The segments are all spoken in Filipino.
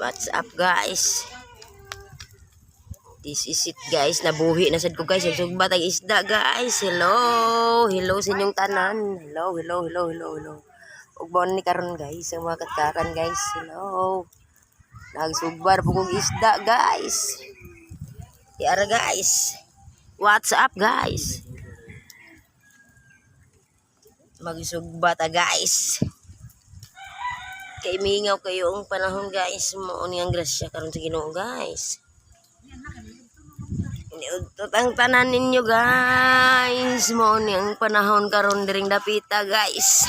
What's up guys? This is it guys. Nabuhi na sad ko guys. Sugbat ang isda guys. Hello. Hello sa inyong tanan. Hello. Ug bon ni karon guys. Ang mga katkaran guys. Hello. Nagsugbar po kong isda guys. Tiara guys. What's up guys? Magsugbat guys. Kay mingaw kayo ang panahon guys. Mao ni ang grasya karon sa Ginoo guys. Iniudtot ang tanan ninyo guys. Mao ni ang panahon karon diring dapita guys.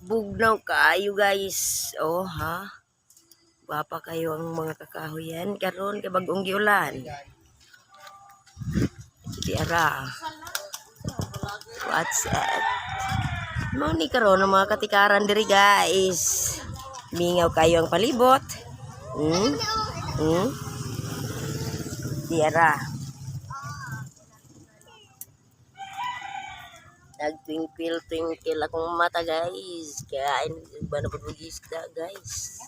Bugnaw kayo guys. Oh ha. Bapa kayo ang mga kakahoyan karon kay bag-ong giulan. Tiara. What's up? Mau ni karon ang mga katikaran diri guys. Mingaw kayo ang palibot. Tiara. Nagtwinkle akong mata guys. Kain ba na isda guys.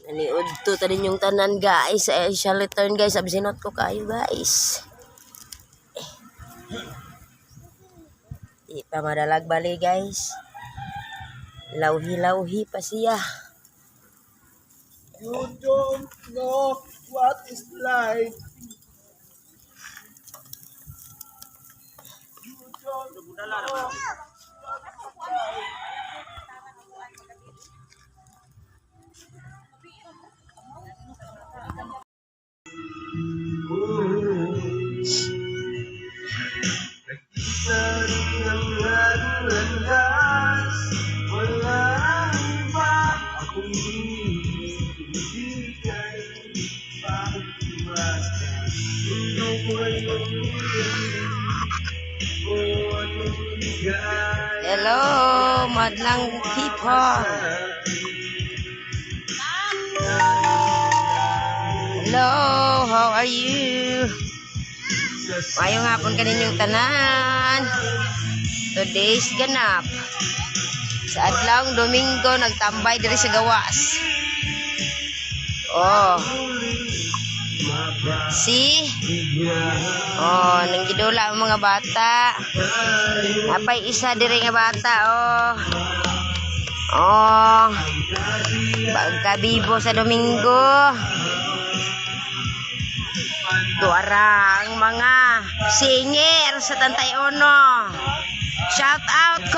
Naniudto ta din yung tanan guys. I shall return guys. Absinot ko kayo guys. Di pa madalag bali guys. Lawhi pa siya. You don't know what is life. You don't know. Hello, madlang people. Hello, how are you? Mayong hapon kaninyong tanan. Today's ganap. Sa adlawng Domingo nagtambay diri sa gawas. Oh. See? Oh, nang gidula ang mga bata. Napay isa diri nga bata, oh. Oh. Pagkabibo sa Domingo. Tuara ang mga singer sa Tantay Ono. Shout out ko.